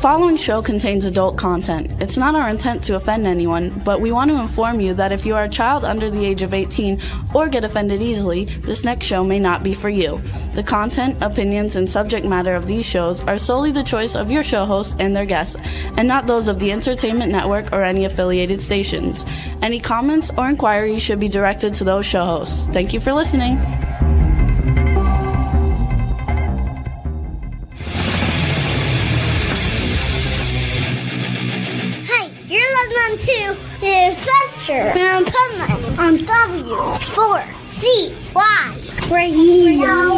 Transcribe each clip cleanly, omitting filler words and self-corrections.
following show contains adult content. It's not our intent to offend anyone, but we want to inform you that if you are a child under the age of 18 or get offended easily, this next show may not be for you. The content, opinions, and subject matter of these shows are solely the choice of your show hosts and their guests, and not those of the Entertainment Network or any affiliated stations. Any comments or inquiries should be directed to those show hosts. Thank you for listening. To the Adventures of Pipeman on W4CY Radio.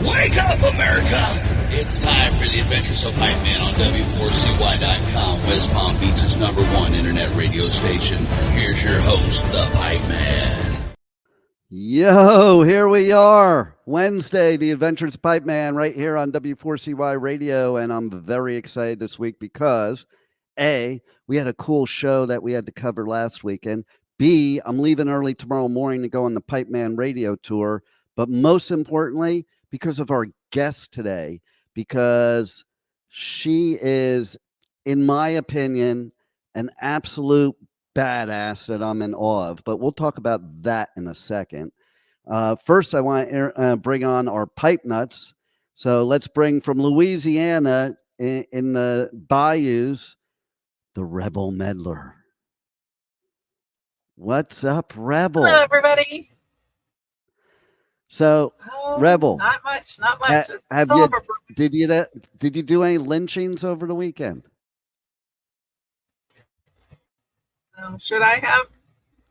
Wake up, America! It's time for the Adventures of Pipeman on W4CY.com, West Palm Beach's #1 internet radio station. Here's your host, the Pipeman. Yo, here we are. Wednesday, the Adventures of Pipeman right here on W4CY Radio. And I'm very excited this week because A, we had a cool show that we had to cover last weekend. B, I'm leaving early tomorrow morning to go on the PipemanRadio tour. But most importantly, because of our guest today, because she is, in my opinion, an absolute badass that I'm in awe of, but we'll talk about that in a second. First, I want to bring on our pipe nuts. So let's bring from Louisiana in the bayous, the Rebel Meddler. What's up, Rebel? Hello, everybody. So, Rebel, not much. Did you do any lynchings over the weekend? Should I have?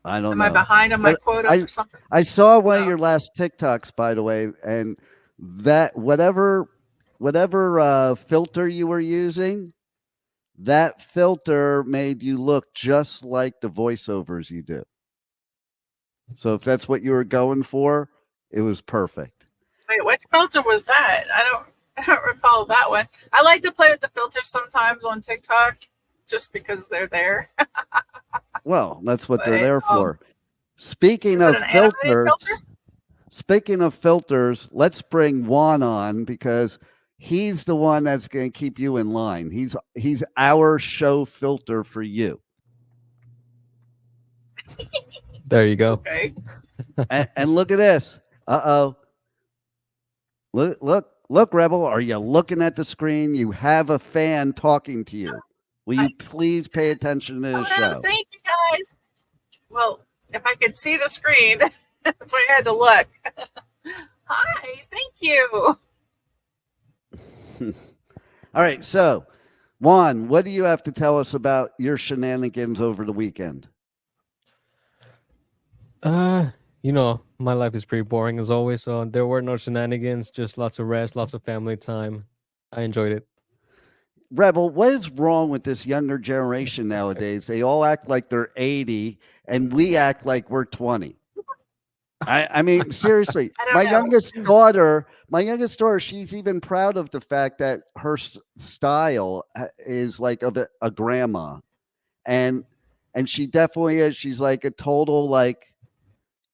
I don't know. Am I behind on my quota or something? I saw one of your last TikToks, by the way, and that whatever filter you were using, that filter made you look just like the voiceovers you do. So if that's what you were going for, it was perfect. Wait, which filter was that? I don't recall that one. I like to play with the filters sometimes on TikTok just because they're there. Well, that's what they're there for. Speaking of filters, let's bring Juan on because he's the one that's going to keep you in line. He's our show filter for you. There you go. Okay. and look at this. Uh-oh. Look, Rebel. Are you looking at the screen? You have a fan talking to you. Will you please pay attention to the show? Thank you, guys. Well, if I could see the screen, that's why I had to look. Hi, thank you. All right, so, Juan, what do you have to tell us about your shenanigans over the weekend? My life is pretty boring as always, so there were no shenanigans, just lots of rest, lots of family time. I enjoyed it. Rebel, what is wrong with this younger generation nowadays? They all act like they're 80 and we act like we're 20. I mean, seriously, my youngest daughter, she's even proud of the fact that her style is like of a grandma. And she definitely is. She's like a total, like,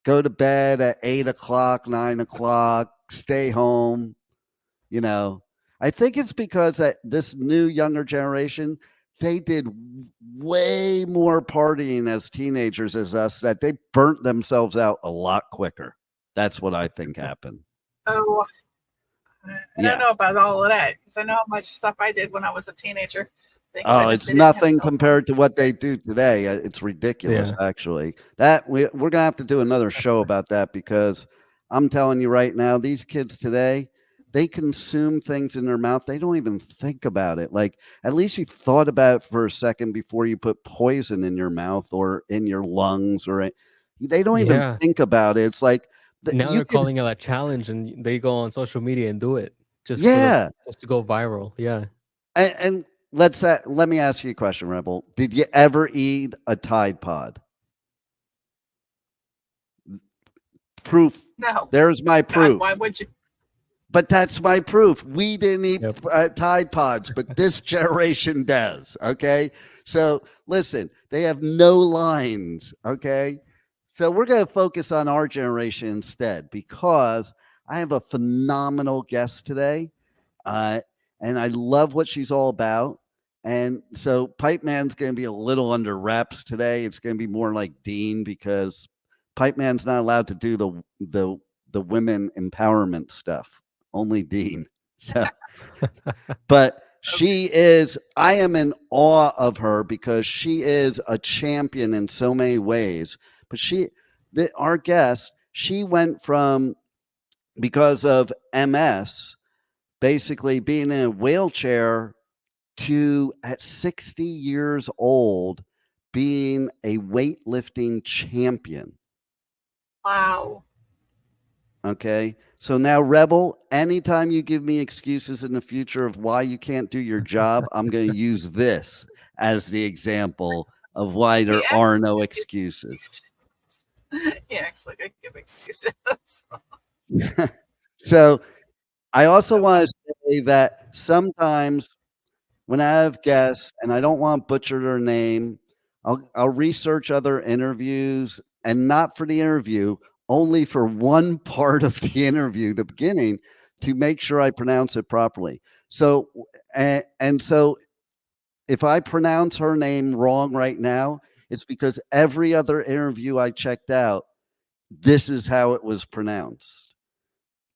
go to bed at 8 o'clock, 9 o'clock, stay home, I think it's because that this new younger generation, they did way more partying as teenagers as us, that they burnt themselves out a lot quicker. That's what I think happened. Oh, I don't know about all of that because I know how much stuff I did when I was a teenager. It's nothing compared to what they do today. It's ridiculous, actually. That we're going to have to do another show about that because I'm telling you right now, these kids today, they consume things in their mouth. They don't even think about it. Like, at least you thought about it for a second before you put poison in your mouth or in your lungs. They don't even think about it. It's like now they're calling it a challenge, and they go on social media and do it just to go viral. Yeah. And let me ask you a question, Rebel. Did you ever eat a Tide Pod? Proof. No. There's my proof. God, why would you? But that's my proof. We didn't eat Tide Pods, but this generation does. Okay. So listen, they have no lines. Okay. So we're going to focus on our generation instead because I have a phenomenal guest today. And I love what she's all about. And so Pipe Man's going to be a little under wraps today. It's going to be more like Dean because Pipe Man's not allowed to do the women empowerment stuff. Only Dean. So, but I am in awe of her because she is a champion in so many ways. But our guest, she went from, because of MS, basically being in a wheelchair to at 60 years old being a weightlifting champion. Wow. Okay. So now, Rebel, anytime you give me excuses in the future of why you can't do your job, I'm going to use this as the example of why there are no excuses. He acts like I give excuses. So I also want to say that sometimes when I have guests and I don't want to butcher their name, I'll research other interviews, and not for the interview, only for one part of the interview, the beginning, to make sure I pronounce it properly. So, and so if I pronounce her name wrong right now, it's because every other interview I checked out, this is how it was pronounced.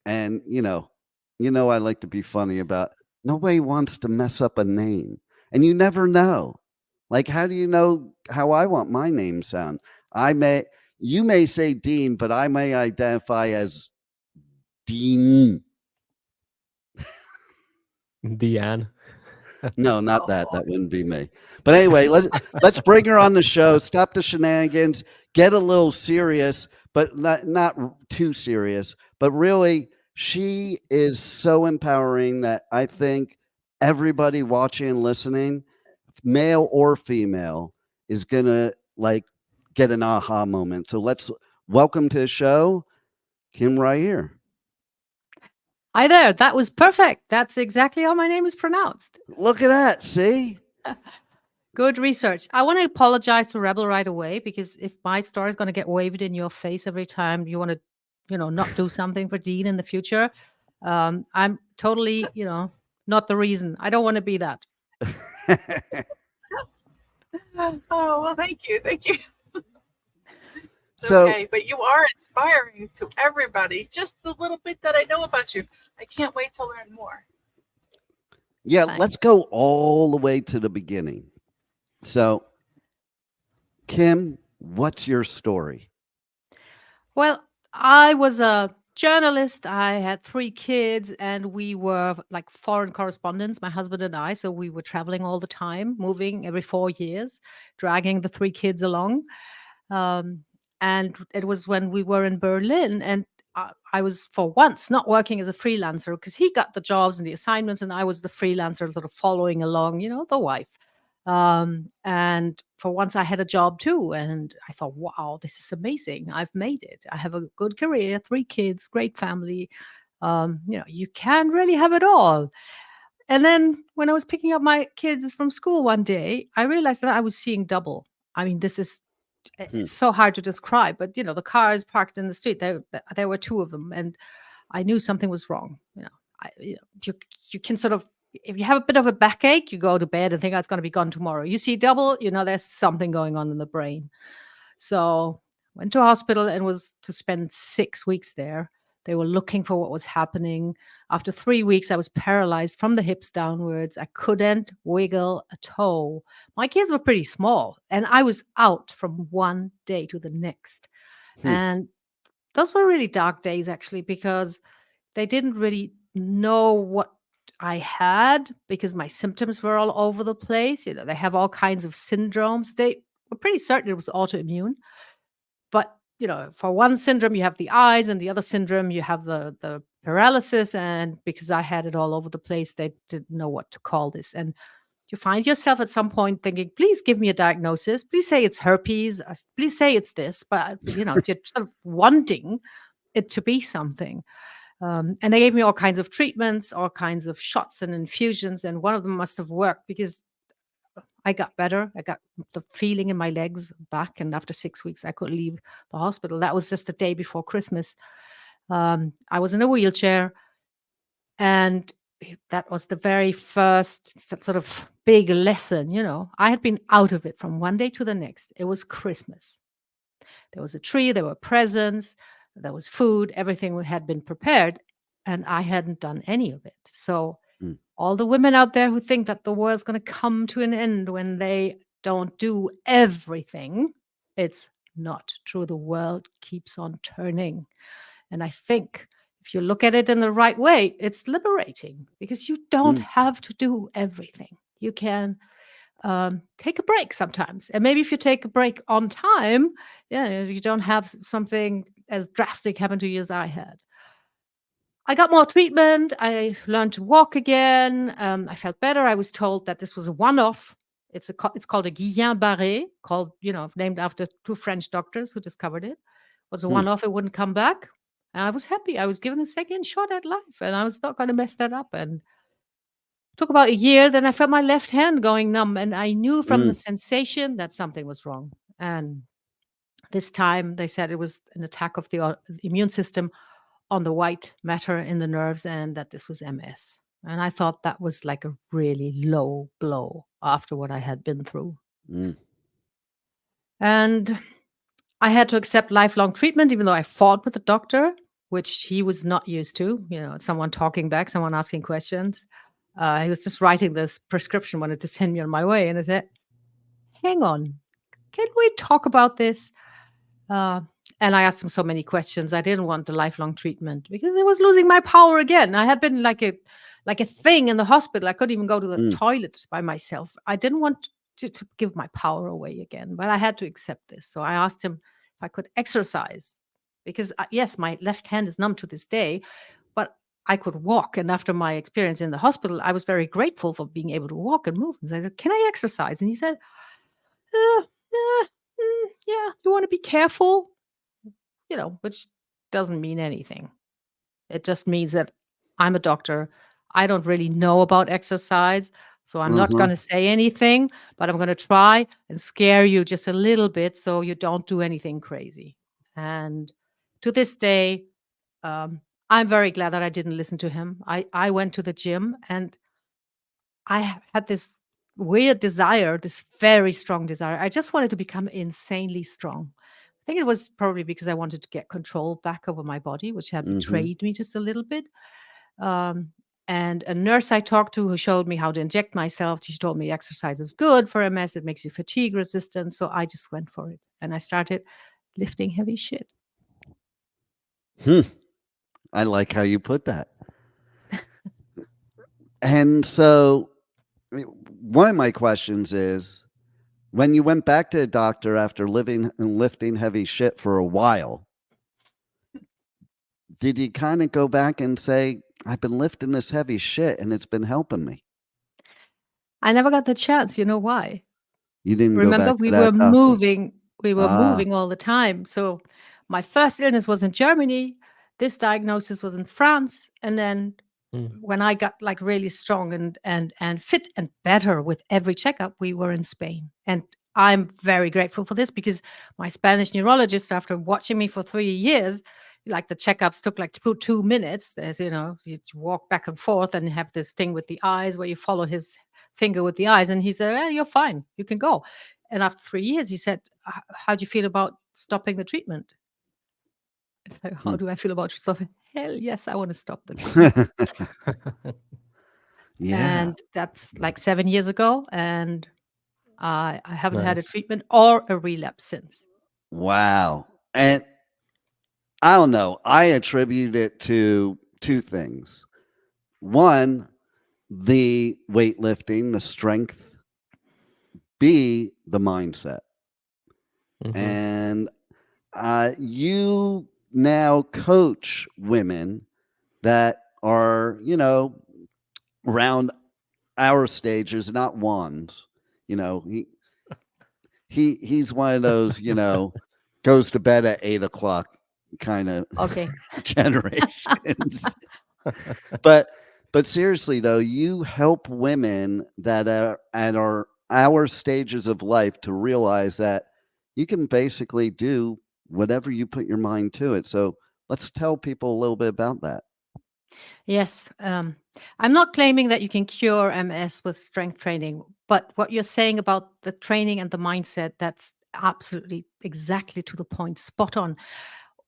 And, I like to be funny about nobody wants to mess up a name. And you never know. Like, how do you know how I want my name sound? You may say Dean, but I may identify as Dean. Deanne. No, not that. That wouldn't be me. But anyway, let's bring her on the show. Stop the shenanigans. Get a little serious, but not too serious. But really, she is so empowering that I think everybody watching and listening, male or female, is gonna get an aha moment. So let's welcome to the show, Kim Rahir. Hi there. That was perfect. That's exactly how my name is pronounced. Look at that. See? Good research. I want to apologize to Rebel right away because if my story is going to get waved in your face every time you want to, not do something for Dean in the future, I'm totally, not the reason. I don't want to be that. Oh, well, thank you. Thank you. It's So- okay, but you are inspiring to everybody. Just the little bit that I know about you. I can't wait to learn more. Yeah, Thanks. let's go all the way to the beginning. So, Kim, what's your story? Well, I was a journalist. I had 3 kids, and we were like foreign correspondents, my husband and I. So we were traveling all the time, moving every 4 years, dragging the 3 kids along. And it was when we were in Berlin, and I was for once not working as a freelancer because he got the jobs and the assignments, and I was the freelancer sort of following along, the wife. And for once I had a job too. And I thought, wow, this is amazing. I've made it. I have a good career, 3 kids, great family. You can really have it all. And then when I was picking up my kids from school one day, I realized that I was seeing double. I mean, it's so hard to describe, but the cars parked in the street, there were 2 of them. And I knew something was wrong. You can sort of, if you have a bit of a backache, you go to bed and think, oh, it's going to be gone tomorrow. You see double, there's something going on in the brain. So went to a hospital and was to spend 6 weeks there. They were looking for what was happening. After 3 weeks, I was paralyzed from the hips downwards. I couldn't wiggle a toe. My kids were pretty small, and I was out from one day to the next. And those were really dark days, actually, because they didn't really know what I had because my symptoms were all over the place. They have all kinds of syndromes. They were pretty certain it was autoimmune. But, for one syndrome, you have the eyes, and the other syndrome, you have the paralysis. And because I had it all over the place, they didn't know what to call this. And you find yourself at some point thinking, please give me a diagnosis. Please say it's herpes. Please say it's this. But, you're sort of wanting it to be something. And they gave me all kinds of treatments, all kinds of shots and infusions. And one of them must have worked because I got better. I got the feeling in my legs back. And after 6 weeks, I could leave the hospital. That was just the day before Christmas. I was in a wheelchair. And that was the very first sort of big lesson, I had been out of it from one day to the next. It was Christmas. There was a tree, there were presents, there was food, everything had been prepared, and I hadn't done any of it. So Mm. all the women out there who think that the world's going to come to an end when they don't do everything, it's not true. The world keeps on turning. And I think if you look at it in the right way, it's liberating because you don't have to do everything. You can take a break sometimes. And maybe if you take a break on time, you don't have something as drastic happen to you as I had. I got more treatment. I learned to walk again. I felt better. I was told that this was a one-off. It's called a Guillain-Barré, named after two French doctors who discovered it. It was a one-off. It wouldn't come back. And I was happy. I was given a second shot at life, and I was not going to mess that up. And it took about a year. Then I felt my left hand going numb, and I knew from the sensation that something was wrong. And this time they said it was an attack of the immune system on the white matter in the nerves, and that this was MS. And I thought that was like a really low blow after what I had been through. And I had to accept lifelong treatment, even though I fought with the doctor, which he was not used to. Someone talking back, someone asking questions. He was just writing this prescription, wanted to send me on my way. And I said, hang on, can we talk about this? And I asked him so many questions. I didn't want the lifelong treatment because I was losing my power again. I had been like a thing in the hospital. I couldn't even go to the toilet by myself. I didn't want to give my power away again, but I had to accept this. So I asked him if I could exercise because, yes, my left hand is numb to this day, but I could walk. And after my experience in the hospital, I was very grateful for being able to walk and move. And I said, can I exercise? And he said, yeah, you want to be careful, which doesn't mean anything. It just means that I'm a doctor. I don't really know about exercise, so I'm not going to say anything, but I'm going to try and scare you just a little bit so you don't do anything crazy. And to this day, I'm very glad that I didn't listen to him. I went to the gym, and I had this weird desire, this very strong desire. I just wanted to become insanely strong. I think it was probably because I wanted to get control back over my body, which had betrayed me just a little bit. And a nurse I talked to who showed me how to inject myself, she told me exercise is good for MS. It makes you fatigue resistant. So I just went for it. And I started lifting heavy shit. I like how you put that. And so one of my questions is, when you went back to a doctor after living and lifting heavy shit for a while, did you kind of go back and say, I've been lifting this heavy shit and it's been helping me? I never got the chance. You know why? You didn't Remember, go back to we that were doctor? moving. We were moving all the time. So my first illness was in Germany. This diagnosis was in France. And then when I got like really strong and fit and better with every checkup, we were in Spain. And I'm very grateful for this because my Spanish neurologist, after watching me for 3 years, like the checkups took like 2 minutes. There's, you walk back and forth and have this thing with the eyes where you follow his finger with the eyes. And he said, you're fine. You can go. And after 3 years, he said, how do you feel about stopping the treatment? I said, how do I feel about stopping? Hell yes, I want to stop the treatment. Yeah. And that's like 7 years ago. And I haven't had a treatment or a relapse since. Wow. And I don't know. I attribute it to two things. One, the weightlifting, the strength. B, the mindset. And you now coach women that are, around our stages, not ones. He's one of those, goes to bed at 8:00 kind of generations. But seriously though, you help women that are our stages of life to realize that you can basically do whatever you put your mind to it. So let's tell people a little bit about that. Yes. I'm not claiming that you can cure MS with strength training, but what you're saying about the training and the mindset, that's absolutely exactly to the point, spot on.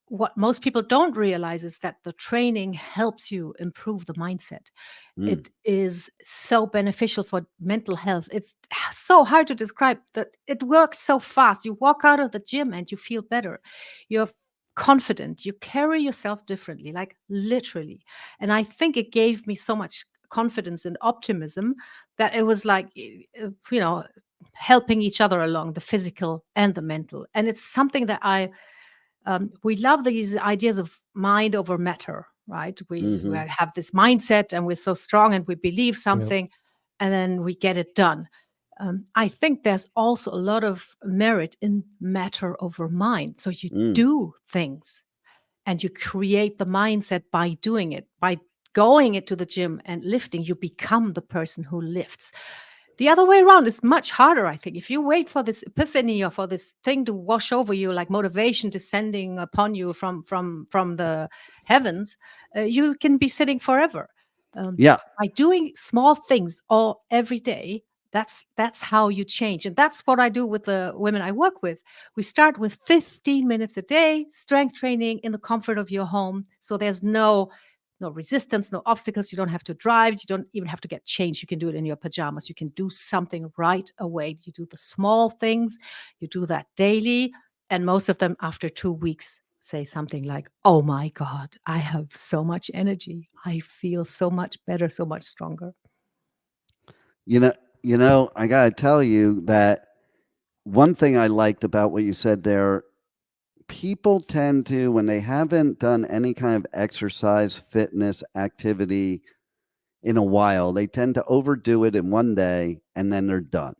What most people don't realize is that the training helps you improve the mindset. Mm, It is so beneficial for mental health. It's so hard to describe that it works so fast. You walk out of the gym and you feel better. You're confident. You carry yourself differently, like literally. And I think it gave me so much confidence and optimism that it was like, helping each other along, the physical and the mental. And it's something that we love these ideas of mind over matter, right? We hmm have this mindset and we're so strong and we believe Yep. something and then we get it done. I think there's also a lot of merit in matter over mind. So you mm, do things and you create the mindset by doing it, by going into the gym and lifting, you become the person who lifts. The other way around is much harder, I think. If you wait for this epiphany or for this thing to wash over you, like motivation descending upon you from the heavens, you can be sitting forever. yeah. By doing small things all every day, that's how you change, and that's what I do with the women I work with. We start with 15 minutes a day, strength training in the comfort of your home. So there's no resistance, no obstacles. You don't have to drive. You don't even have to get changed. You can do it in your pajamas. You can do something right away. You do the small things. You do that daily. And most of them after 2 weeks say something like, oh my God, I have so much energy. I feel so much better, so much stronger. You know, I gotta tell you that one thing I liked about what you said there, people tend to, when they haven't done any kind of exercise, fitness, activity in a while, they tend to overdo it in one day and then they're done.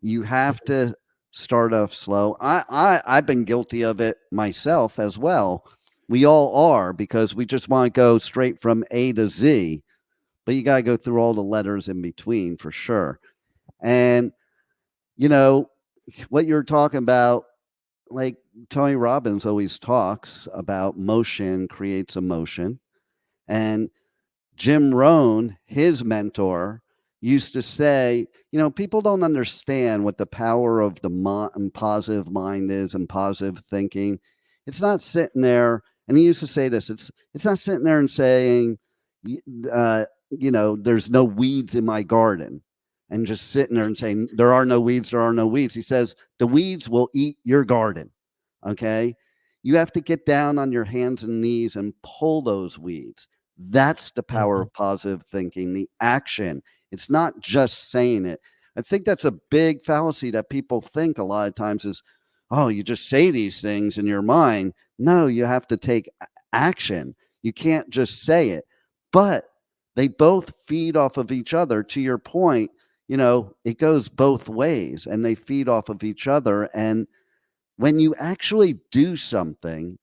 You have to start off slow. I've been guilty of it myself as well. We all are, because we just want to go straight from A to Z, but you got to go through all the letters in between for sure. And you know what you're talking about, like Tony Robbins always talks about, motion creates emotion. And Jim Rohn, his mentor, used to say, people don't understand what the power of the positive mind is and positive thinking. It's not sitting there, and he used to say this, it's not sitting there and saying, there's no weeds in my garden, and just sitting there and saying, there are no weeds, there are no weeds. He says, the weeds will eat your garden. Okay. You have to get down on your hands and knees and pull those weeds. That's the power Mhm. of positive thinking, the action. It's not just saying it. I think that's a big fallacy that people think a lot of times is, oh, you just say these things in your mind. No, you have to take action. You can't just say it. But they both feed off of each other. To your point, it goes both ways and they feed off of each other. And when you actually do something,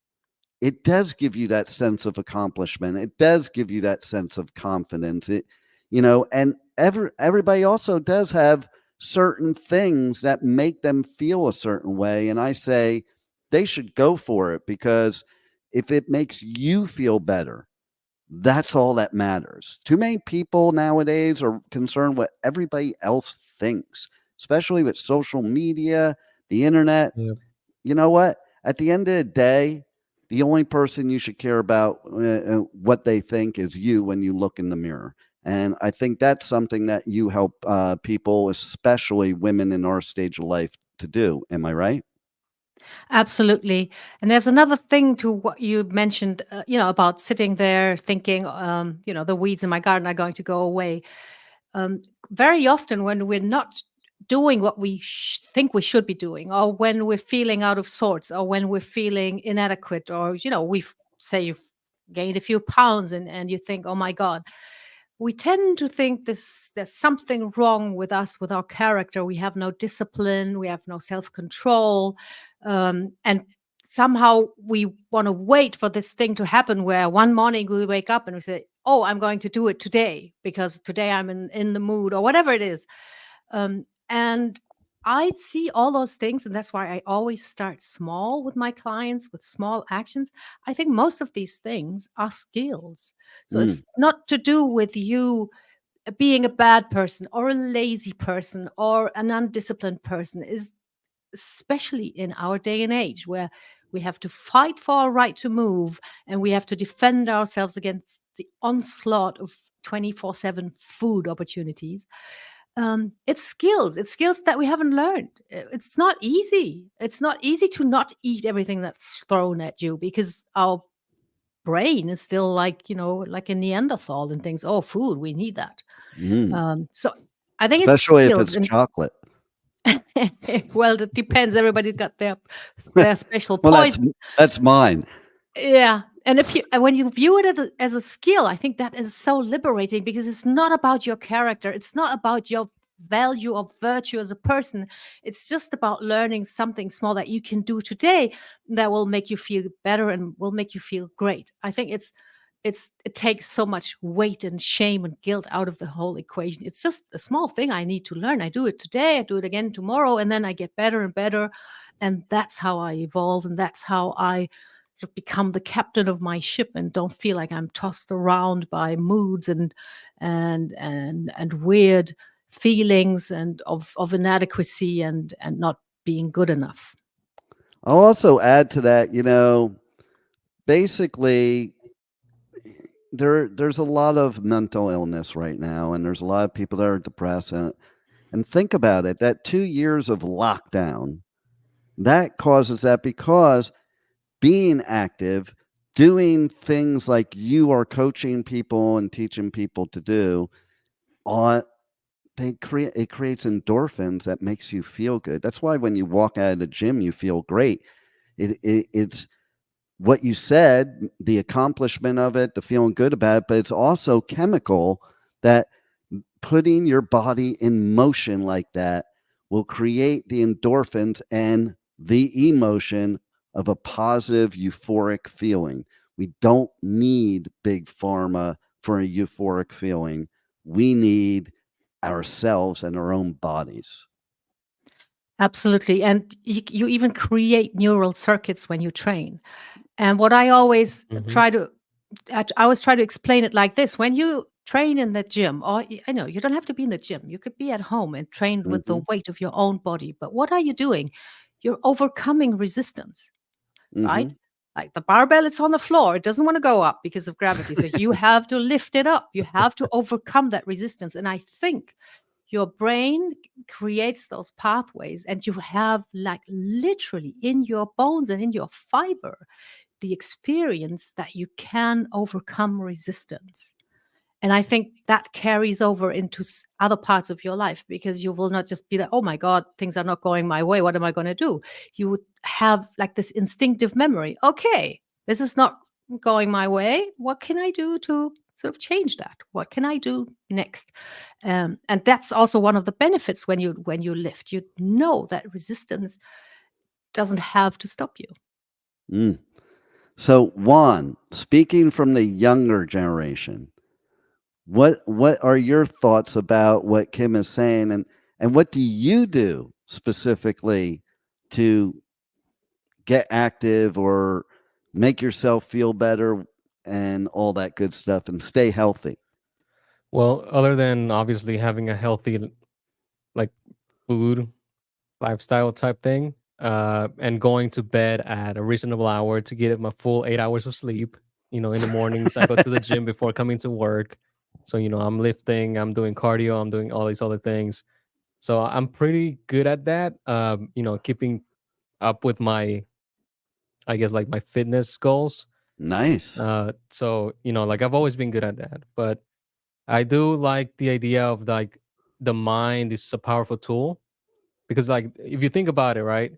it does give you that sense of accomplishment. It does give you that sense of confidence. And everybody also does have certain things that make them feel a certain way. And I say they should go for it, because if it makes you feel better, that's all that matters. Too many people nowadays are concerned what everybody else thinks, especially with social media, the internet. Yep. You know what? At the end of the day, the only person you should care about what they think is you when you look in the mirror. And I think that's something that you help people, especially women in our stage of life, to do. Am I right? Absolutely. And there's another thing to what you mentioned, about sitting there thinking, the weeds in my garden are going to go away. Um, Very often, when we're not doing what we think we should be doing, or when we're feeling out of sorts, or when we're feeling inadequate, or, say you've gained a few pounds and you think, oh my God, we tend to think there's something wrong with us, with our character. We have no discipline, we have no self-control, and somehow we want to wait for this thing to happen, where one morning we wake up and we say, oh, I'm going to do it today because today I'm in the mood, or whatever it is. And I see all those things, and that's why I always start small with my clients with small actions. I think most of these things are skills. So Mm. it's not to do with you being a bad person or a lazy person or an undisciplined person, is especially in our day and age where we have to fight for our right to move and we have to defend ourselves against the onslaught of 24/7 food opportunities. It's skills. It's skills that we haven't learned. It's not easy. It's not easy to not eat everything that's thrown at you because our brain is still like, like a Neanderthal and thinks, oh, food, we need that. Mm. So I think it's Especially if skills. it's chocolate. Well, it depends. Everybody's got their special Well, point. that's mine. Yeah. And when you view it as a skill, I think that is so liberating because it's not about your character. It's not about your value or virtue as a person. It's just about learning something small that you can do today that will make you feel better and will make you feel great. I think it takes so much weight and shame and guilt out of the whole equation. It's just a small thing I need to learn. I do it today, I do it again tomorrow, and then I get better and better. And that's how I evolve, and that's how I sort of become the captain of my ship and don't feel like I'm tossed around by moods and weird feelings and of inadequacy and not being good enough. I'll also add to that, basically there's a lot of mental illness right now, and there's a lot of people that are depressed. And think about it, that 2 years of lockdown, that causes that because being active, doing things like you are coaching people and teaching people to do, on it creates endorphins that makes you feel good. That's why when you walk out of the gym, you feel great. It's what you said, the accomplishment of it, the feeling good about it, but it's also chemical that putting your body in motion like that will create the endorphins and the emotion of a positive, euphoric feeling. We don't need big pharma for a euphoric feeling. We need ourselves and our own bodies. Absolutely. And you even create neural circuits when you train. And what I always Mhm. I always try to explain it like this. When you train in the gym, or I know you don't have to be in the gym, you could be at home and train with the Mhm, weight of your own body. But what are you doing? You're overcoming resistance, right? mhm. Like the barbell, it's on the floor. It doesn't want to go up because of gravity. So you have to lift it up. You have to overcome that resistance. And I think your brain creates those pathways, and you have, like, literally in your bones and in your fiber the experience that you can overcome resistance. And I think that carries over into other parts of your life because you will not just be like, oh my God, things are not going my way. What am I going to do? You would have like this instinctive memory. Okay, this is not going my way. What can I do to sort of change that? What can I do next? And that's also one of the benefits when you lift. You know that resistance doesn't have to stop you. Mm. So, Juan, speaking from the younger generation, what are your thoughts about what Kim is saying, and what do you do specifically to get active or make yourself feel better and all that good stuff and stay healthy? Well, other than obviously having a healthy like food lifestyle type thing, and going to bed at a reasonable hour to get my full 8 hours of sleep. In the mornings I go to the gym before coming to work. So, I'm lifting, I'm doing cardio, I'm doing all these other things. So I'm pretty good at that. Keeping up with my, I guess, like my fitness goals. Nice. So, like I've always been good at that. But I do like the idea of like the mind is a powerful tool because, like, if you think about it, right,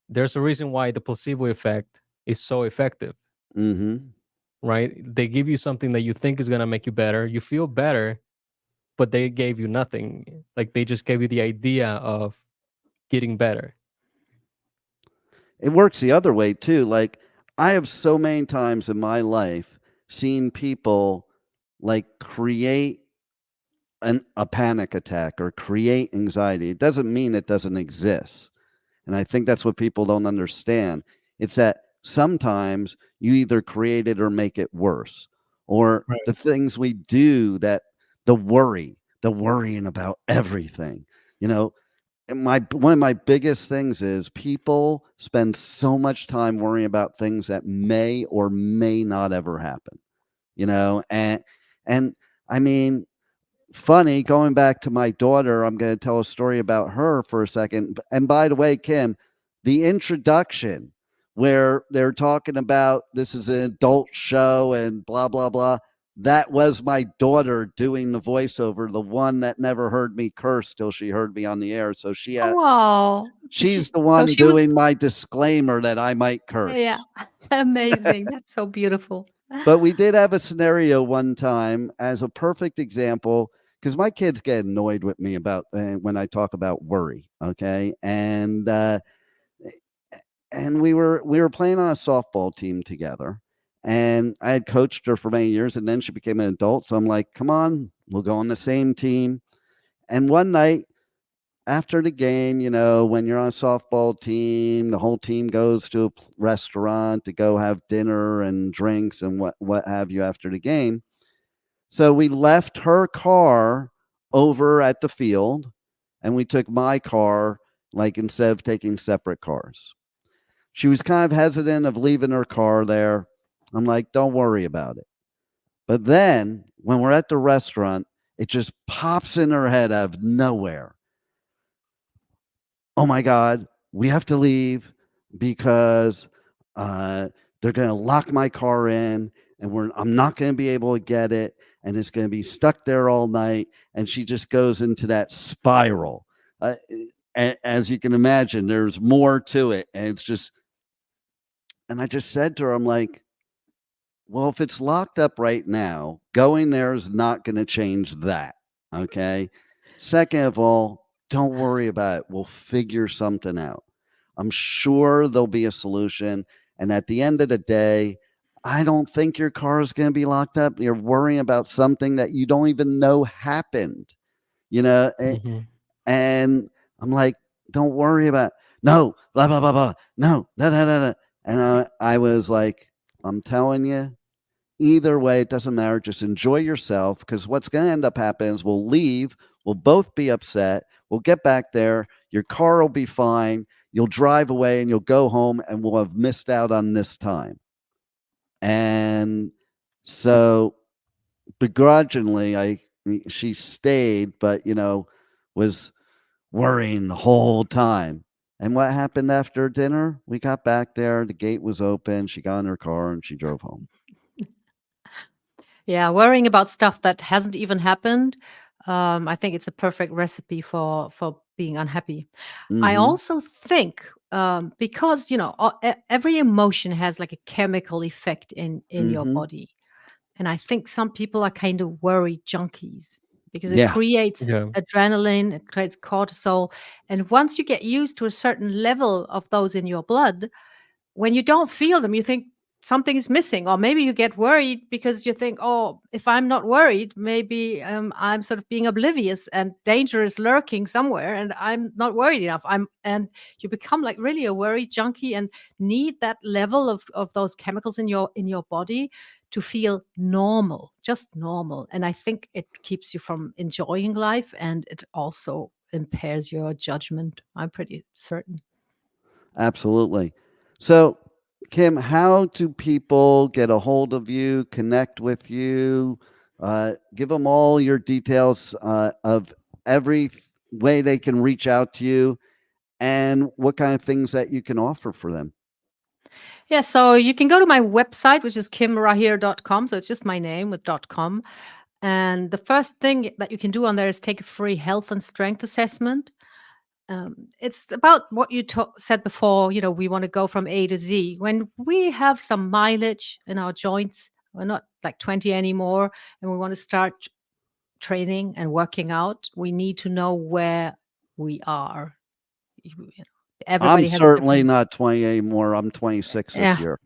there's a reason why the placebo effect is so effective, Mhm. right? They give you something that you think is going to make you better. You feel better, but they gave you nothing. Like they just gave you the idea of getting better. It works the other way too. Like, I have so many times in my life seen people like create a panic attack or create anxiety. It doesn't mean it doesn't exist. And I think that's what people don't understand. It's that sometimes you either create it or make it worse. Or Right. the things we do, that the worrying about everything. You know, and one of my biggest things is people spend so much time worrying about things that may or may not ever happen. You know, and I mean, funny, going back to my daughter, I'm going to tell a story about her for a second. And by the way, Kim, the introduction where they're talking about this is an adult show and blah, blah, blah. That was my daughter doing the voiceover, the one that never heard me curse till she heard me on the air. So Wow. she's the So one she was, doing my disclaimer that I might yeah, curse. amazing. That's so beautiful. But we did have a scenario one time as a perfect example, because my kids get annoyed with me about when I talk about worry. Okay, and we were playing on a softball team together, and I had coached her for many years, and then she became an adult. So I'm like, come on, we'll go on the same team. And one night after the game, you know, when you're on a softball team, the whole team goes to a restaurant to go have dinner and drinks and what have you after the game. So we left her car over at the field, and we took my car, like, instead of taking separate cars. She was kind of hesitant of leaving her car there. I'm like, don't worry about it. But then when we're at the restaurant, it just pops in her head out of nowhere. Oh my God, we have to leave because they're going to lock my car in, and I'm not going to be able to get it, and it's going to be stuck there all night. And she just goes into that spiral. As you can imagine, there's more to it. And it's just, and I just said to her, I'm like, well, if it's locked up right now, going there is not going to change that. Okay. Second of all, don't worry about it. We'll figure something out. I'm sure there'll be a solution. And at the end of the day, I don't think your car is going to be locked up. You're worrying about something that you don't even know happened, you know? Mm-hmm. And I'm like, don't worry about it. No, blah, blah, blah, blah. No, da, da, da, da. And I was like, I'm telling you, either way, it doesn't matter. Just enjoy yourself, because what's going to end up happening is we'll leave. We'll both be upset. We'll get back there. Your car will be fine. You'll drive away and you'll go home, and we'll have missed out on this time. And so begrudgingly, she stayed, but, you know, was worrying the whole time. And what happened after dinner? We got back there. The gate was open. She got in her car and she drove home. Yeah, worrying about stuff that hasn't even happened. I think it's a perfect recipe for being unhappy. I Mm-hmm. also think because every emotion has like a chemical effect in your Mm-hmm. body, and I think some people are kind of worry junkies because it Yeah. creates Yeah. adrenaline, it creates cortisol, and once you get used to a certain level of those in your blood, when you don't feel them, you think something is missing, or maybe you get worried because you think, oh, if I'm not worried, maybe I'm sort of being oblivious and danger is lurking somewhere and I'm not worried enough. And you become like really a worry junkie and need that level of those chemicals in your body to feel normal, just normal. And I think it keeps you from enjoying life, and it also impairs your judgment. I'm pretty certain. Absolutely. So, Kim, how do people get a hold of you, connect with you? Give them all your details of every way they can reach out to you, and what kind of things that you can offer for them. Yeah, so you can go to my website, which is kimrahir.com. So it's just my name with .com. And the first thing that you can do on there is take a free health and strength assessment. It's about what you said before. You know, we want to go from A to Z. When we have some mileage in our joints, we're not like 20 anymore, and we want to start training and working out, we need to know where we are. I'm Everybody has a certainly different. not 20 anymore. I'm 26 this Yeah. year.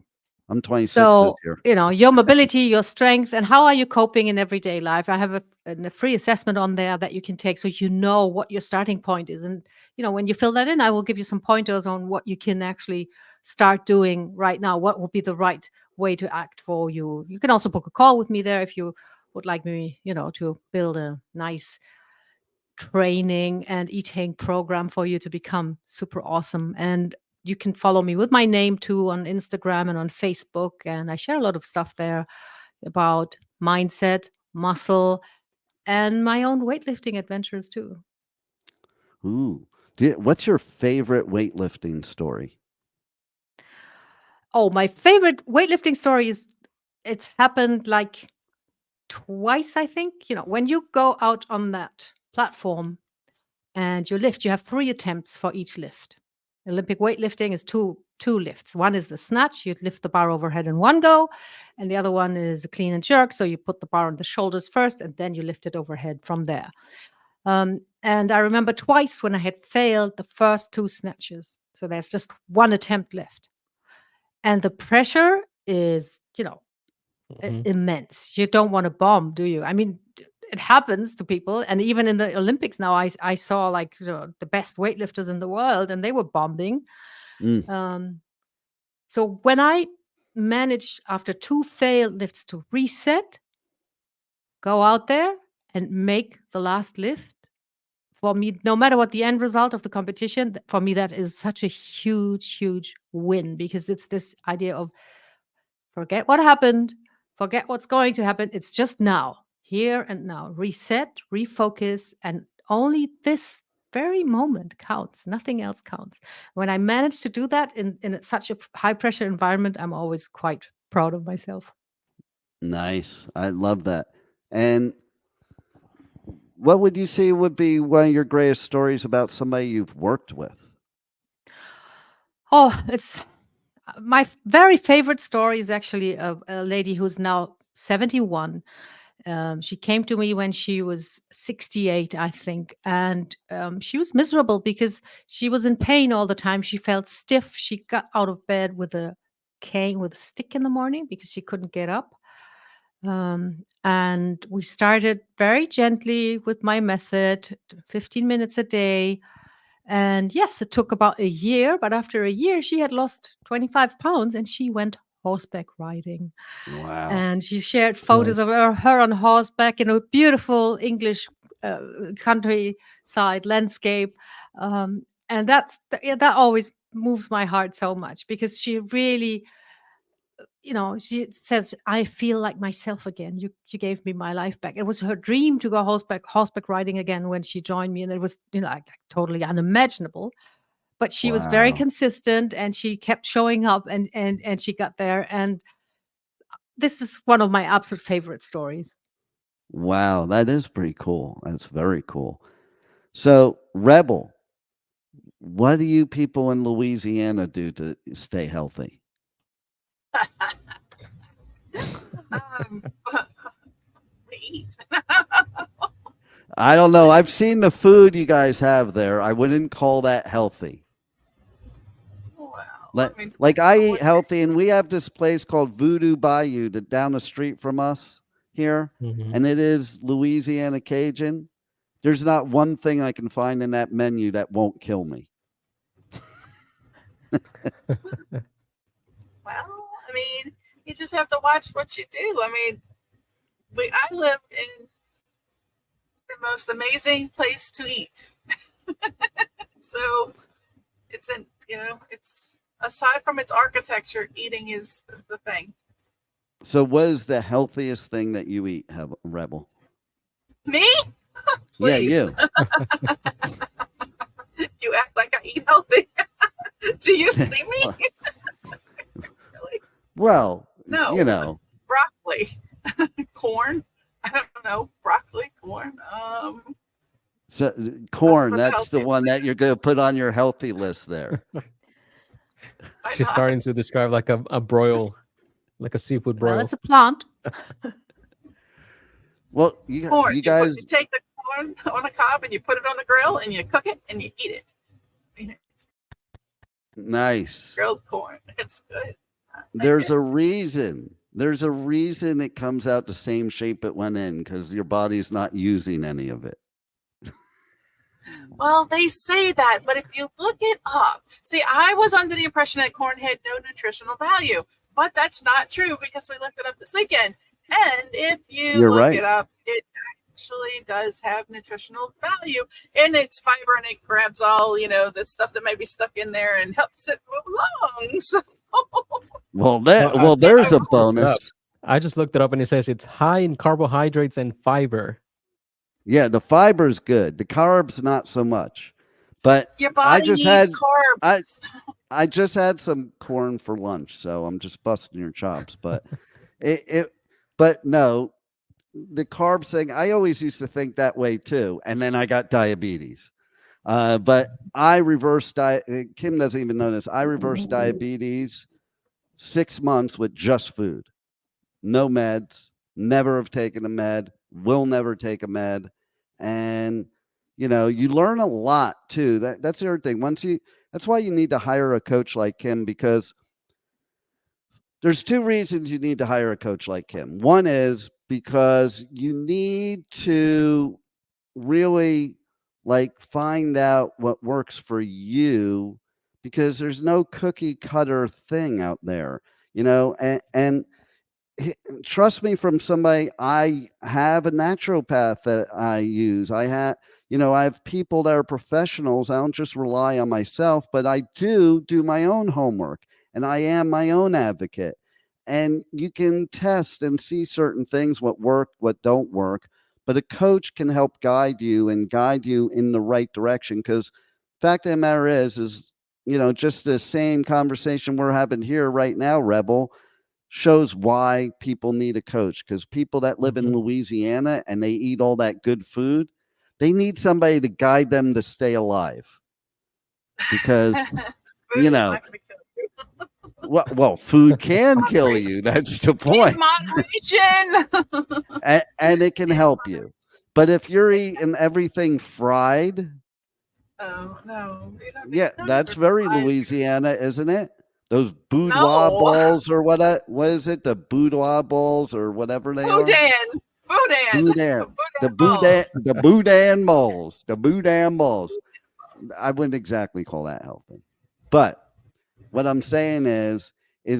I'm 26 So, this year. your mobility, your strength, and how are you coping in everyday life? I have a free assessment on there that you can take so you know what your starting point is. And, when you fill that in, I will give you some pointers on what you can actually start doing right now. What will be the right way to act for you? You can also book a call with me there if you would like me, to build a nice training and eating program for you to become super awesome. And you can follow me with my name too on Instagram and on Facebook. And I share a lot of stuff there about mindset, muscle, and my own weightlifting adventures too. Ooh. What's your favorite weightlifting story? Oh, my favorite weightlifting story is it's happened like twice, I think. When you go out on that platform and you lift, you have 3 attempts for each lift. Olympic weightlifting is two lifts. One is the snatch, you lift the bar overhead in one go, and the other one is a clean and jerk. So you put the bar on the shoulders first, and then you lift it overhead from there. And I remember twice when I had failed the first 2 snatches. So there's just 1 attempt left, and the pressure is, Mhm. immense. You don't want to bomb, do you? I mean, it happens to people, and even in the Olympics now, I saw like the best weightlifters in the world, and they were bombing. Mm. So when I managed after 2 failed lifts to reset, go out there and make the last lift, for me, no matter what the end result of the competition, for me that is such a huge, huge win, because it's this idea of forget what happened, forget what's going to happen. It's just now, here and now. Reset, refocus, and only this very moment counts. Nothing else counts. When I manage to do that in such a high pressure environment, I'm always quite proud of myself. Nice. I love that. And what would you say would be one of your greatest stories about somebody you've worked with? Oh, it's my very favorite story is actually a lady who's now 71. She came to me when she was 68, I think, and she was miserable because she was in pain all the time. She felt stiff. She got out of bed with a cane, with a stick in the morning because she couldn't get up. And we started very gently with my method, 15 minutes a day. And yes, it took about a year, but after a year, she had lost 25 pounds and she went horseback riding. Wow. And she shared photos of her on horseback in a beautiful English countryside landscape. And that always moves my heart so much, because she really, she says, I feel like myself again. You gave me my life back. It was her dream to go horseback riding again when she joined me. And it was, like totally unimaginable. But she was very Wow. consistent, and she kept showing up, and she got there. And this is one of my absolute favorite stories. Wow, that is pretty cool. That's very cool. So, Rebel, what do you people in Louisiana do to stay healthy? Um, we eat. I don't know. I've seen the food you guys have there. I wouldn't call that healthy. Well, Like I eat healthy, and we have this place called Voodoo Bayou down the street from us here, Mhm. and it is Louisiana Cajun. There's not one thing I can find in that menu that won't kill me. well, you just have to watch what you do. I live in the most amazing place to eat. So it's aside from its architecture, eating is the thing. So, what is the healthiest thing that you eat, Rebel? Me? Yeah, Please. you. You act like I eat healthy. Do you see me? Really? Well, No. Broccoli. Corn. I don't know. Broccoli, corn. So corn, That's that's the one that you're going to put on your healthy list there. She's starting to describe like a broil, like a seafood broil. Well, it's a plant. Well, corn. you guys you take the corn on a cob and you put it on the grill and you cook it and you eat it. Nice. Grilled corn. It's good. There's a reason. There's a reason it comes out the same shape it went in, because your body's not using any of it. Well, they say that, but if you look it up, see, I was under the impression that corn had no nutritional value, but that's not true because we looked it up this weekend. And if you You're look right. it up, it actually does have nutritional value, and it's fiber, and it grabs all, the stuff that might be stuck in there and helps it move along. So, Well, Well, there's a looked it up. bonus. I just looked it up and it says it's high in carbohydrates and fiber. Yeah, the fiber's good. The carbs, not so much. But your body needs carbs. I just had some corn for lunch, so I'm just busting your chops. But but no, the carbs thing, I always used to think that way too, and then I got diabetes. But I reversed Kim doesn't even know this. I reversed diabetes 6 months with just food, no meds. Never have taken a med. Will never take a med. And you learn a lot too. That's the other thing. That's why you need to hire a coach like Kim, because there's 2 reasons you need to hire a coach like Kim. One is because you need to really find out what works for you, because there's no cookie cutter thing out there, and trust me, from somebody, I have a naturopath that I use. I have people that are professionals. I don't just rely on myself, but I do my own homework, and I am my own advocate. And you can test and see certain things, what work, what don't work, but a coach can help guide you in the right direction. Because fact of the matter is, just the same conversation we're having here right now, Rebel, shows why people need a coach. Because people that live in Louisiana and they eat all that good food, they need somebody to guide them to stay alive. Because well, food can kill you. That's the point. In moderation. and it can help you. But if you're eating everything fried, oh no, that's very Louisiana, isn't it? Those boudoir balls, or what is it? The boudoir balls, or whatever they are. Boudin. The boudin balls. The boudin balls. I wouldn't exactly call that healthy. But what I'm saying is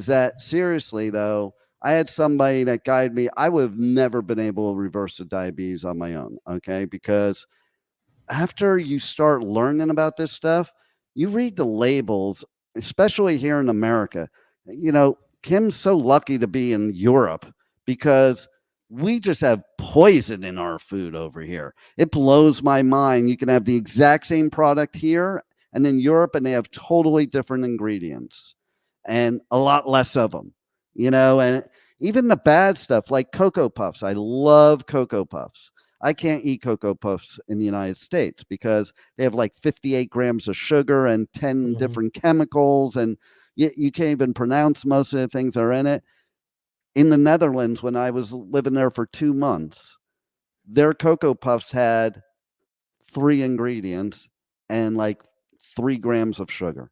that seriously though, I had somebody that guided me. I would have never been able to reverse the diabetes on my own. Okay. Because after you start learning about this stuff, you read the labels, especially here in America. Kim's so lucky to be in Europe, because we just have poison in our food over here. It blows my mind. You can have the exact same product here and in Europe, and they have totally different ingredients and a lot less of them, and even the bad stuff like Cocoa Puffs. I love Cocoa Puffs. I can't eat Cocoa Puffs in the United States because they have 58 grams of sugar and 10 different chemicals, and you can't even pronounce most of the things that are in it. In the Netherlands, when I was living there for 2 months, their Cocoa Puffs had 3 ingredients and 3 grams of sugar.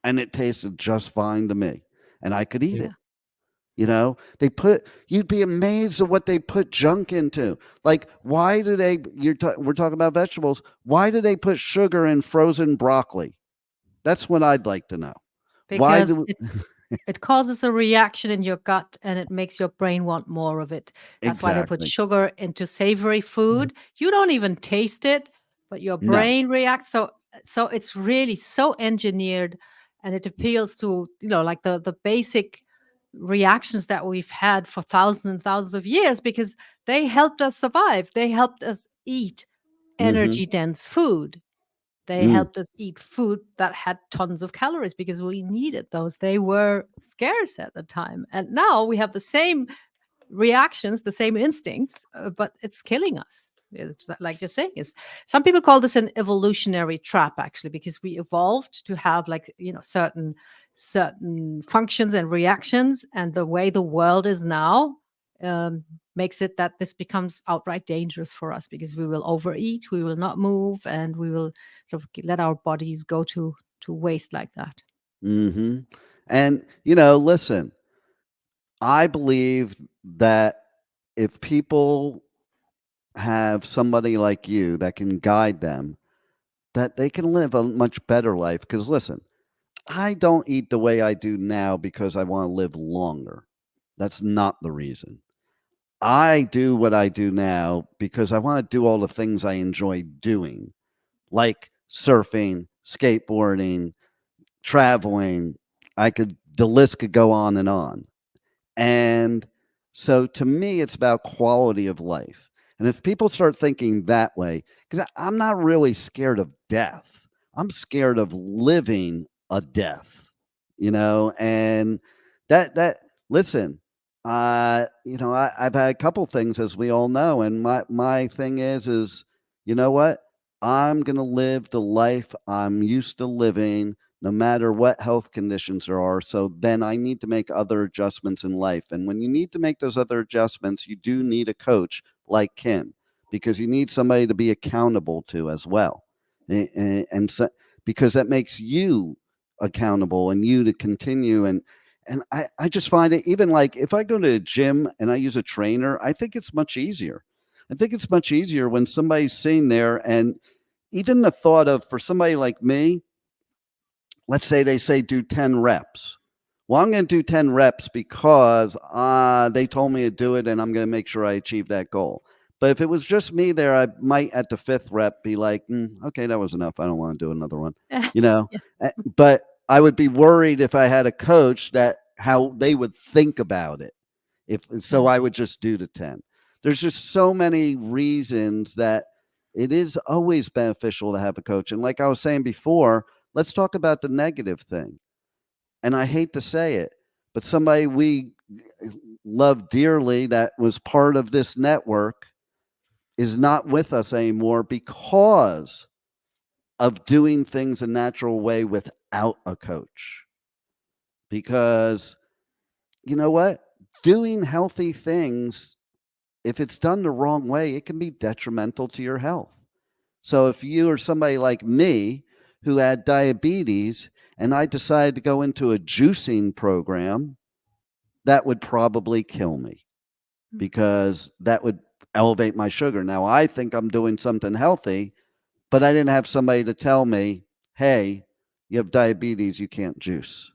And it tasted just fine to me, and I could eat it. You'd be amazed at what they put junk into. Why do we're talking about vegetables. Why do they put sugar in frozen broccoli? That's what I'd like to know. Because it causes a reaction in your gut, and it makes your brain want more of it. That's why they put sugar into savory food. You don't even taste it, but your brain reacts. So it's really so engineered, and it appeals to, the basic reactions that we've had for thousands and thousands of years, because they helped us survive. They helped us eat energy dense food. They helped us eat food that had tons of calories because we needed those. They were scarce at the time. And now we have the same reactions, the same instincts, but it's killing us. It's like you're saying, some people call this an evolutionary trap, actually, because we evolved to have certain functions and reactions, and the way the world is now makes it that this becomes outright dangerous for us, because we will overeat, we will not move, and we will sort of let our bodies go to waste like that. And, listen, I believe that if people have somebody like you that can guide them, that they can live a much better life. Because listen, I don't eat the way I do now because I want to live longer. That's not the reason. I do what I do now because I want to do all the things I enjoy doing, like surfing, skateboarding, traveling. The list could go on and on. And so to me, it's about quality of life. And if people start thinking that way, because I'm not really scared of death, I'm scared of living a death, and listen, I've had a couple things, as we all know. And my thing is, you know what? I'm going to live the life I'm used to living no matter what health conditions there are. So then I need to make other adjustments in life. And when you need to make those other adjustments, you do need a coach like Kim, because you need somebody to be accountable to as well. And so, because that makes you accountable and you to continue. And I just find it, even like if I go to a gym and I use a trainer, I think it's much easier. I think it's much easier when somebody's sitting there, and even the thought of, for somebody like me, let's say they say do 10 reps. Well, I'm going to do 10 reps because they told me to do it, and I'm going to make sure I achieve that goal. But if it was just me there, I might at the 5th rep be like, okay, that was enough. I don't want to do another one, Yeah. But I would be worried if I had a coach that how they would think about it. So I would just do the 10. There's just so many reasons that it is always beneficial to have a coach. And like I was saying before, let's talk about the negative thing. And I hate to say it, but somebody we love dearly that was part of this network is not with us anymore because of doing things a natural way without a coach. Because you know what? Doing healthy things, if it's done the wrong way, it can be detrimental to your health. So if you are somebody like me who had diabetes and I decided to go into a juicing program, that would probably kill me because that would elevate my sugar. Now, I think I'm doing something healthy, but I didn't have somebody to tell me, hey, you have diabetes, you can't juice.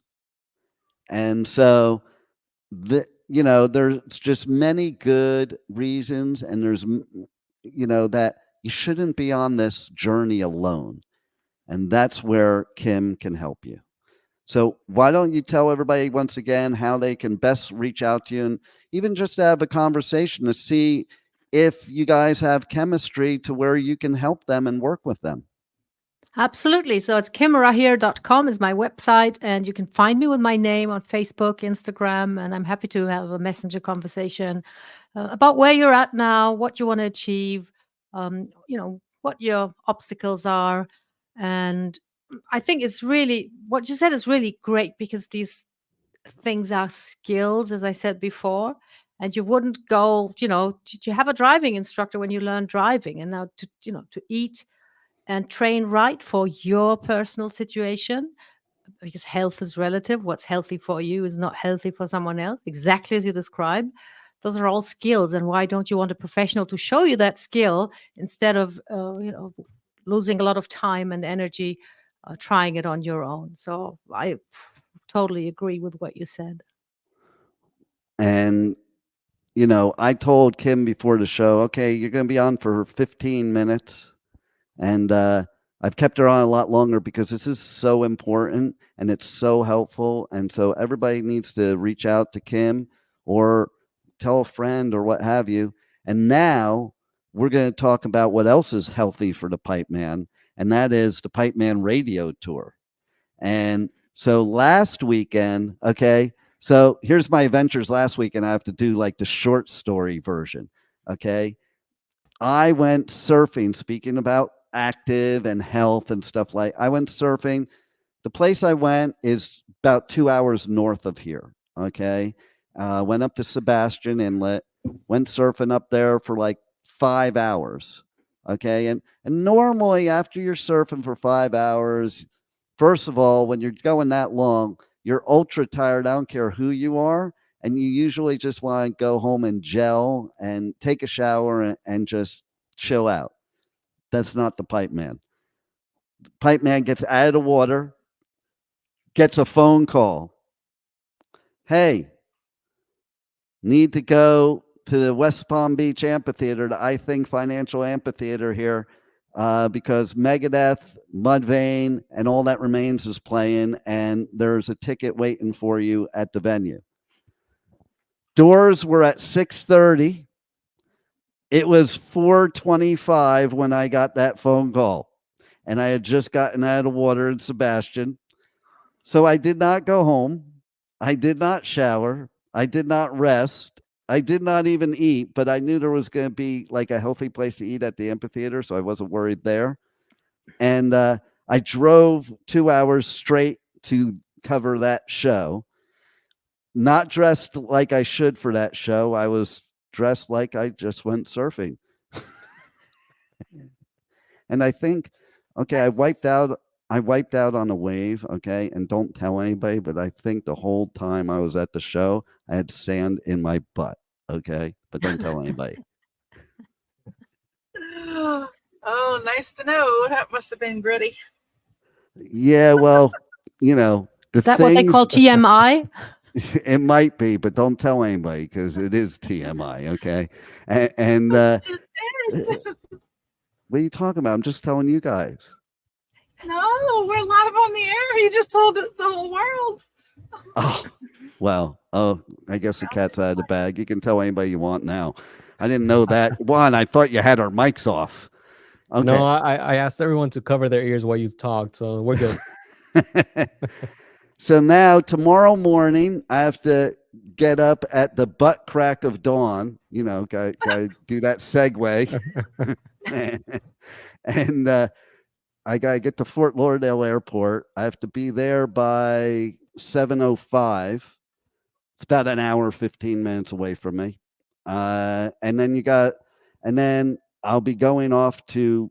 And so, there's just many good reasons, and there's, that you shouldn't be on this journey alone. And that's where Kim can help you. So why don't you tell everybody once again how they can best reach out to you, and even just to have a conversation to see if you guys have chemistry to where you can help them and work with them. Absolutely. So it's kimrahir.com is my website, and you can find me with my name on Facebook, Instagram, and I'm happy to have a messenger conversation about where you're at now, what you want to achieve, what your obstacles are. And I think it's really, what you said is really great, because these things are skills, as I said before. And you wouldn't go, to have a driving instructor when you learn driving, and now to eat and train right for your personal situation, because health is relative. What's healthy for you is not healthy for someone else, exactly as you described. Those are all skills. And why don't you want a professional to show you that skill instead of losing a lot of time and energy trying it on your own? So I totally agree with what you said. And I told Kim before the show, okay, you're going to be on for 15 minutes. And I've kept her on a lot longer because this is so important and it's so helpful. And so everybody needs to reach out to Kim or tell a friend or what have you. And now we're going to talk about what else is healthy for the Pipe Man, and that is the Pipeman Radio Tour. And so last weekend, okay, so here's my adventures last weekend. I have to do like the short story version, okay? I went surfing, speaking about active and health and stuff. Like, I went surfing. The place I went is about 2 hours north of here. Okay. Went up to Sebastian Inlet, went surfing up there for like 5 hours. Okay. And normally after you're surfing for 5 hours, first of all, when you're going that long, you're ultra tired. I don't care who you are. And you usually just want to go home and gel and take a shower and just chill out. That's not the pipe man. Pipe man gets out of the water, gets a phone call. Hey, need to go to the West Palm Beach Amphitheater, the I Think Financial Amphitheater here, because Megadeth, Mudvayne, and All That Remains is playing, and there's a ticket waiting for you at the venue. Doors were at 6:30. It was 4:25 when I got that phone call, and I had just gotten out of water in Sebastian. So I did not go home. I did not shower. I did not rest. I did not even eat, but I knew there was going to be like a healthy place to eat at the amphitheater, so I wasn't worried there. And I drove 2 hours straight to cover that show. Not dressed like I should for that show. I was dressed like I just went surfing. And I think, okay, I wiped out on a wave, okay, and don't tell anybody, but I think the whole time I was at the show, I had sand in my butt, okay, but don't tell anybody. Oh, nice to know. That must have been gritty. Yeah, well, you know, Is that what they call TMI? It might be, but don't tell anybody because it is TMI, okay? And Just what are you talking about? I'm just telling you guys. no, we're live on the air. You just told the whole world. Oh, well, I guess the cat's out of the bag. You can tell anybody you want now. I didn't know that. Juan, I thought you had our mics off. Okay. No, I asked everyone to cover their ears while you talked, so we're good. So now tomorrow morning, I have to get up at the butt crack of dawn. You know, got do that segue. And I got to get to Fort Lauderdale Airport. I have to be there by 7:05. It's about an hour, 15 minutes away from me. And then I'll be going off to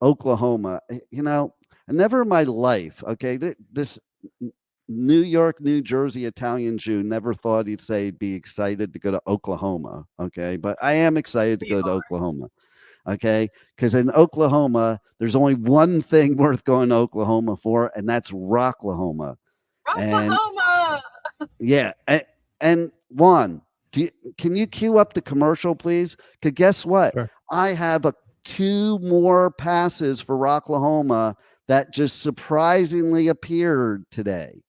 Oklahoma. You know, never in my life, okay, this New York, New Jersey Italian Jew never thought he'd say he'd be excited to go to Oklahoma, okay? But I am excited to go to Oklahoma, okay? Because in Oklahoma, there's only one thing worth going to Oklahoma for, and that's Rocklahoma. Rocklahoma! Yeah, and Juan, can you cue up the commercial, please? Because guess what? Sure. I have 2 more passes for Rocklahoma that just surprisingly appeared today.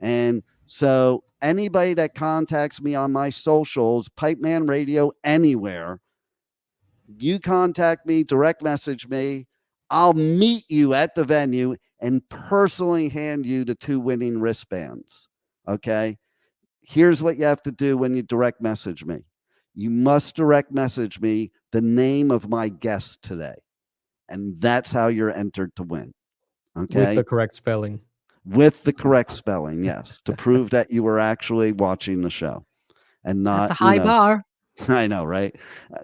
And so anybody that contacts me on my socials, PipemanRadio, anywhere, you contact me, direct message me, I'll meet you at the venue and personally hand you the 2 winning wristbands. Okay. Here's what you have to do when you direct message me. You must direct message me the name of my guest today. And that's how you're entered to win. Okay. With the correct spelling. With the correct spelling, yes, to prove that you were actually watching the show and not. That's a high bar. I know, right?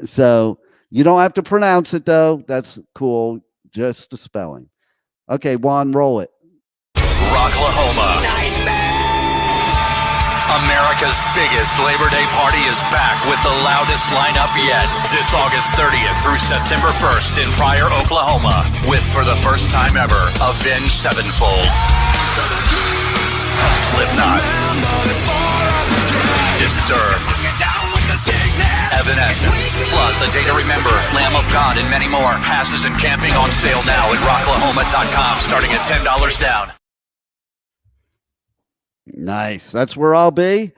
So you don't have to pronounce it, though. That's cool. Just the spelling. Okay, Juan, roll it. Rocklahoma. America's biggest Labor Day party is back with the loudest lineup yet. This August 30th through September 1st in Pryor, Oklahoma, with, for the first time ever, Avenged Sevenfold, Slipknot, Disturbed, Evanescence, plus A Day to Remember, Lamb of God, and many more. Passes and camping on sale now at rocklahoma.com, starting at $10 down. Nice. That's where I'll be.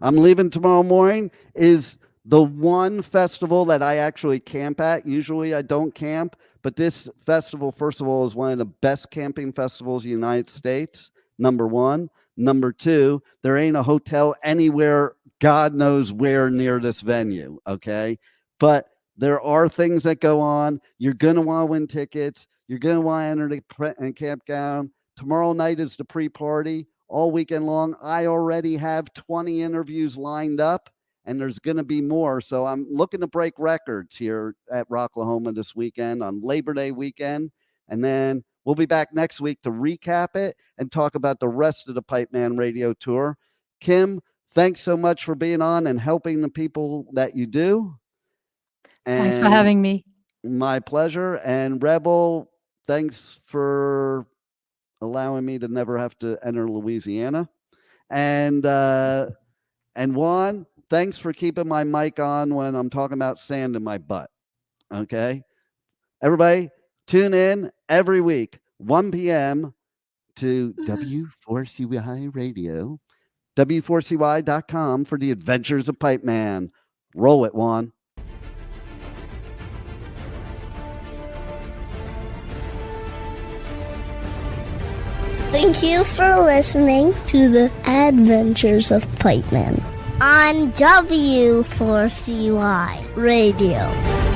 I'm leaving tomorrow morning. Is the one festival that I actually camp at. Usually I don't camp, but this festival, first of all, is one of the best camping festivals in the United States. Number one. Number two, there ain't a hotel anywhere, God knows where, near this venue. Okay. But there are things that go on. You're going to want to win tickets. You're going to want to enter the campground. Tomorrow night is the pre-party. All weekend long, I already have 20 interviews lined up, and there's going to be more. So I'm looking to break records here at Rocklahoma this weekend on Labor Day weekend. And then We'll be back next week to recap it and talk about the rest of the Pipeman Radio Tour. Kim, thanks so much for being on and helping the people that you do. Thanks for having me. My pleasure. And Rebel, thanks for allowing me to never have to enter Louisiana. And Juan, thanks for keeping my mic on when I'm talking about sand in my butt. Okay. Everybody, tune in every week, 1 p.m. to W4CY Radio, W4CY.com for the Adventures of Pipeman. Roll it, Juan. Thank you for listening to the Adventures of Pipeman on W4CY Radio.